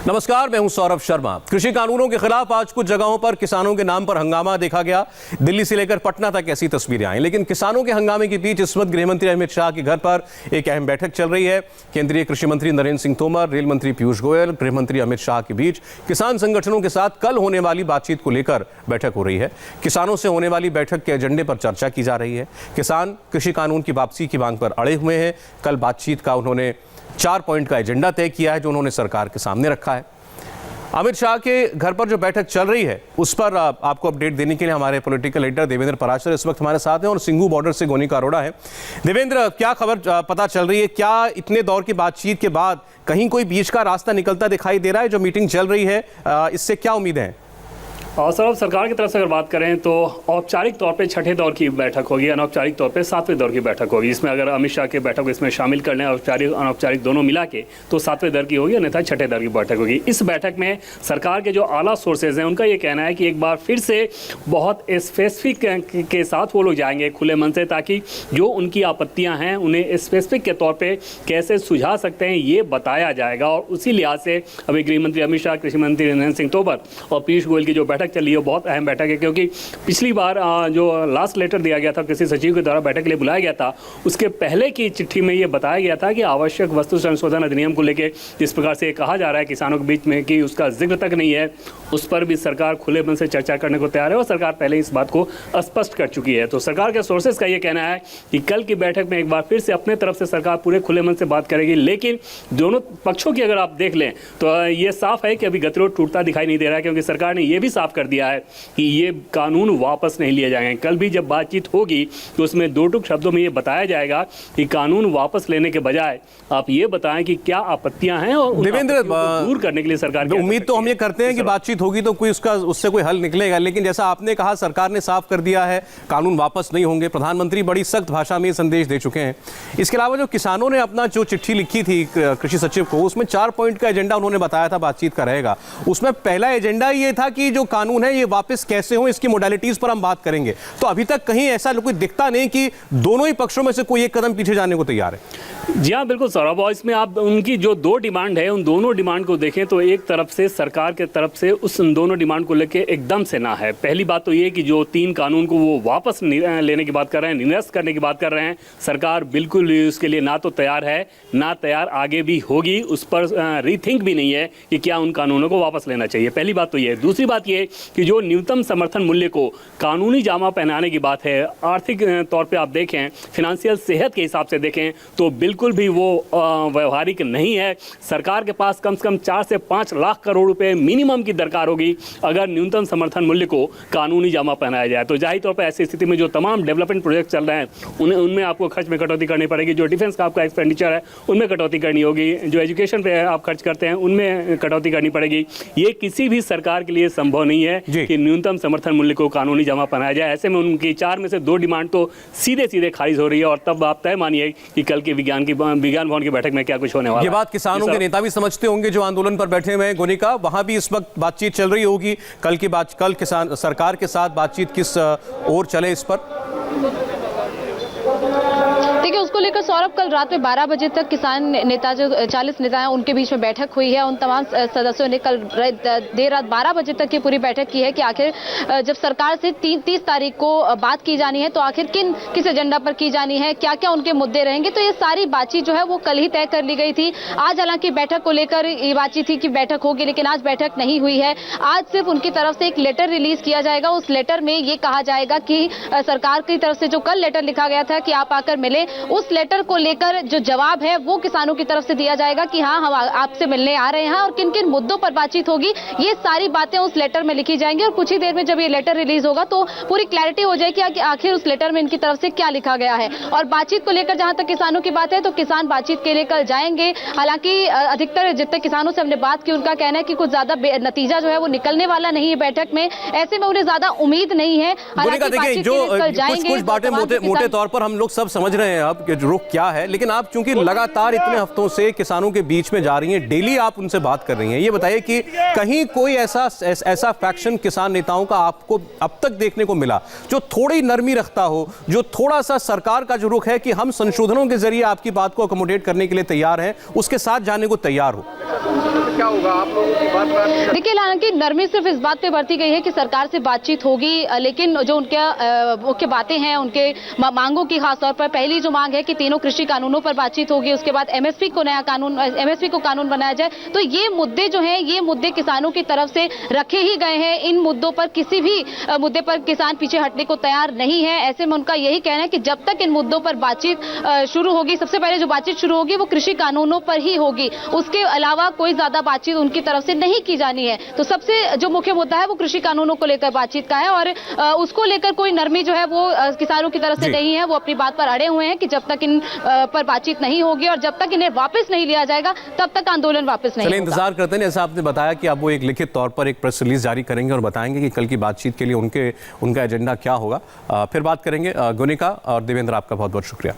नमस्कार, मैं हूं सौरभ शर्मा। कृषि कानूनों के खिलाफ आज कुछ जगहों पर किसानों के नाम पर हंगामा देखा गया। दिल्ली से लेकर पटना तक ऐसी तस्वीरें आई। लेकिन किसानों के हंगामे के बीच इस वक्त गृहमंत्री अमित शाह के घर पर एक अहम बैठक चल रही है। केंद्रीय कृषि मंत्री नरेंद्र सिंह तोमर, रेल मंत्री पीयूष गोयल, गृहमंत्री अमित शाह के बीच किसान संगठनों के साथ कल होने वाली बातचीत को लेकर बैठक हो रही है। किसानों से होने वाली बैठक के एजेंडे पर चर्चा की जा रही है। किसान कृषि कानून की वापसी की मांग पर अड़े हुए हैं। कल बातचीत का उन्होंने 4 पॉइंट का एजेंडा तय किया है, जो उन्होंने सरकार के सामने रखा है। अमित शाह के घर पर जो बैठक चल रही है उस पर आपको अपडेट देने के लिए हमारे पॉलिटिकल एडिटर देवेंद्र पराशर इस वक्त हमारे साथ हैं और सिंघू बॉर्डर से गोनिका अरोड़ा है। देवेंद्र, क्या खबर पता चल रही है? क्या इतने दौर की बातचीत के बाद कहीं कोई बीच का रास्ता निकलता दिखाई दे रहा है? जो मीटिंग चल रही है इससे क्या उम्मीदें हैं? और सर, सरकार की तरफ से अगर बात करें तो औपचारिक तौर पे छठे दौर की बैठक होगी, अनौपचारिक तौर पे 7वें दौर की बैठक होगी। इसमें अगर अमित शाह की बैठक को इसमें शामिल कर लें, औपचारिक अनौपचारिक दोनों मिला के, तो 7वें दौर की होगी, अन्यथा छठे दौर की बैठक होगी। इस बैठक में सरकार के जो आला सोर्सेज हैं उनका ये कहना है कि एक बार फिर से बहुत स्पेसिफिक के साथ वो लोग जाएंगे खुले मन से, ताकि जो उनकी आपत्तियाँ हैं उन्हें स्पेसिफिक के तौर पर कैसे सुझा सकते हैं ये बताया जाएगा। और उसी लिहाज से अभी गृहमंत्री अमित शाह, कृषि मंत्री नरेंद्र सिंह तोमर और पीयूष गोयल की जो बैठक चली है बहुत अहम बैठक है, क्योंकि पिछली बार जो लास्ट लेटर दिया गया था कृषि सचिव के द्वारा बैठक के लिए बुलाया गया था, उसके पहले की चिट्ठी में ये बताया गया था कि आवश्यक वस्तु संशोधन अधिनियम को लेकर जिस प्रकार से कहा जा रहा है किसानों के बीच में कि उसका जिक्र तक नहीं है, उस पर भी सरकार खुले मन से चर्चा करने को तैयार है और सरकार पहले इस बात को स्पष्ट कर चुकी है। तो सरकार के सोर्सेज का ये कहना है कि कल की बैठक में एक बार फिर से अपने तरफ से सरकार पूरे खुले मन से बात करेगी। लेकिन दोनों पक्षों की अगर आप देख लें तो ये साफ है कि अभी गतिरोध टूटता दिखाई नहीं दे रहा है, क्योंकि सरकार ने यह भी साफ कर दिया है कि ये कानून वापस नहीं लिए जाएंगे। कल भी जब बातचीत होगी तो उसमें दो टूक शब्दों में ये बताया जाएगा कि कानून वापस लेने के बजाय आप ये बताएं कि क्या आपत्तियां हैं और देवेंद्र, दूर करने के लिए सरकार की उम्मीद तो हम ये करते हैं कि बातचीत होगी तो कोई उससे कोई हल निकलेगा। लेकिन जैसा आपने कहा, सरकार ने साफ कर दिया है कानून वापस नहीं होंगे। प्रधानमंत्री बड़ी सख्त भाषा में संदेश दे चुके हैं। इसके अलावा जो किसानों ने अपना जो चिट्ठी लिखी थी कृषि सचिव को, उसमें 4 पॉइंट का एजेंडा उन्होंने बताया था बातचीत का रहेगा। उसमें पहला एजेंडा ये था कि जो कानून है ये वापस कैसे हो, इसकी मोडालिटीज पर हम बात करेंगे। तो अभी तक कहीं ऐसा कोई दिखता नहीं कि दोनों ही पक्षों में से कोई एक कदम पीछे जाने को तैयार है। जी हाँ, बिल्कुल सौरभ। और इसमें आप उनकी जो 2 डिमांड है उन दोनों डिमांड को देखें तो एक तरफ से सरकार के तरफ से उस दोनों डिमांड को लेकर एकदम से ना है। पहली बात तो ये कि जो 3 कानून को वो वापस लेने की बात कर रहे हैं, निरस्त करने की बात कर रहे हैं, सरकार बिल्कुल उसके लिए ना तो तैयार है ना तैयार आगे भी होगी। उस पर रीथिंक भी नहीं है कि क्या उन कानूनों को वापस लेना चाहिए। पहली बात तो ये। दूसरी बात ये कि जो न्यूनतम समर्थन मूल्य को कानूनी जामा पहनाने की बात है, आर्थिक तौर पे आप देखें, फिनेंशियल सेहत के हिसाब से देखें तो बिल्कुल भी वो व्यवहारिक नहीं है। सरकार के पास कम से कम 4 से 5 लाख करोड़ रुपए मिनिमम की दरकार होगी अगर न्यूनतम समर्थन मूल्य को कानूनी जामा पहनाया जाए। तो जाहिर तौर पर ऐसी स्थिति में जो तमाम डेवलपमेंट प्रोजेक्ट चल रहे हैं उनमें आपको खर्च में कटौती करनी पड़ेगी। जो डिफेंस का आपका एक्सपेंडिचर है उनमें कटौती करनी होगी। जो एजुकेशन पे आप खर्च करते हैं उनमें कटौती करनी पड़ेगी। ये किसी भी सरकार के लिए संभव नहीं है कि न्यूनतम समर्थन मूल्य को कानूनी जमा पहनाया जाए। ऐसे में उनकी 4 में से 2 डिमांड तो सीधे सीधे खारिज हो रही है। और तब आप तय मानिए कि कल की विज्ञान भवन की बैठक में क्या कुछ होने वाला है। ये बात किसानों के नेता भी समझते होंगे जो आंदोलन पर बैठे हुए हैं। गोनिका, वहां भी इस वक्त बातचीत चल रही होगी। कल किसान सरकार के साथ बातचीत किस ओर चले इस पर? देखिए, उसको लेकर सौरभ कल रात में 12 बजे तक किसान नेता जो 40 नेता हैं उनके बीच में बैठक हुई है। उन तमाम सदस्यों ने कल देर रात 12 बजे तक की पूरी बैठक की है कि आखिर जब सरकार से 30 तारीख को बात की जानी है तो आखिर किस एजेंडा पर की जानी है, क्या क्या उनके मुद्दे रहेंगे। तो ये सारी बातचीत जो है वो कल ही तय कर ली गई थी। आज हालांकि बैठक को लेकर ये बातचीत थी कि बैठक होगी, लेकिन आज बैठक नहीं हुई है। आज सिर्फ उनकी तरफ से एक लेटर रिलीज किया जाएगा। उस लेटर में ये कहा जाएगा कि सरकार की तरफ से जो कल लेटर लिखा गया था कि आप आकर मिले, उस लेटर को लेकर जो जवाब है वो किसानों की तरफ से दिया जाएगा कि हाँ, हम आपसे मिलने आ रहे हैं और किन किन मुद्दों पर बातचीत होगी, ये सारी बातें उस लेटर में लिखी जाएंगी। और कुछ ही देर में जब ये लेटर रिलीज होगा तो पूरी क्लैरिटी हो जाएगी कि आखिर उस लेटर में इनकी तरफ से क्या लिखा गया है। और बातचीत को लेकर जहां तक किसानों की बात है तो किसान बातचीत के लिए कल जाएंगे। हालांकि अधिकतर जितने किसानों से हमने बात की उनका कहना है कि कुछ ज्यादा नतीजा जो है वो निकलने वाला नहीं है बैठक में। ऐसे में उन्हें ज्यादा उम्मीद नहीं है। हालांकि कुछ बातें मोटे तौर पर हम लोग सब समझ रहे हैं अब रुख क्या है, लेकिन आप चूंकि लगातार इतने हफ्तों से किसानों के बीच में जा रही हैं, डेली आप उनसे बात कर रही हैं, ये बताइए कि कहीं कोई ऐसा फैक्शन किसान नेताओं का आपको अब तक देखने को मिला जो थोड़ी नरमी रखता हो, जो थोड़ा सा सरकार का जो रुख है कि हम संशोधनों के जरिए आपकी बात को अकोमोडेट करने के लिए तैयार हैं, उसके साथ जाने को तैयार हो? क्या होगा आप लोगों की बात? देखिए, हालांकि नरमी सिर्फ इस बात पे बरती गई है कि सरकार से बातचीत होगी, लेकिन जो उनके मुख्य बातें हैं, उनके मांगों की खासतौर पर पहली जो मांग है कि तीनों कृषि कानूनों पर बातचीत होगी, उसके बाद एमएसपी को कानून बनाया जाए। तो ये मुद्दे जो हैं, ये मुद्दे किसानों की तरफ से रखे ही गए हैं। इन मुद्दों पर किसी भी मुद्दे पर किसान पीछे हटने को तैयार नहीं है। ऐसे में उनका यही कहना है कि जब तक इन मुद्दों पर बातचीत शुरू होगी, सबसे पहले जो बातचीत शुरू होगी वो कृषि कानूनों पर ही होगी, उसके अलावा कोई ज्यादा बातचीत उनकी तरफ से नहीं की जानी है। तो सबसे जो मुख्य मुद्दा है वो कृषि कानूनों को लेकर बातचीत का है, और उसको लेकर कोई नरमी जो है वो किसानों की तरफ से नहीं है। वो अपनी बात पर अड़े हुए हैं कि जब तक इन पर बातचीत नहीं होगी और जब तक इन्हें वापस नहीं लिया जाएगा, तब तक आंदोलन वापस नहीं होगा। इंतजार करते हैं, जैसा आपने बताया कि अब वो एक लिखित तौर पर एक प्रेस रिलीज जारी करेंगे और बताएंगे कि कल की बातचीत के लिए उनका एजेंडा क्या होगा। फिर बात करेंगे। गुनिका और देवेंद्र, आपका बहुत बहुत शुक्रिया।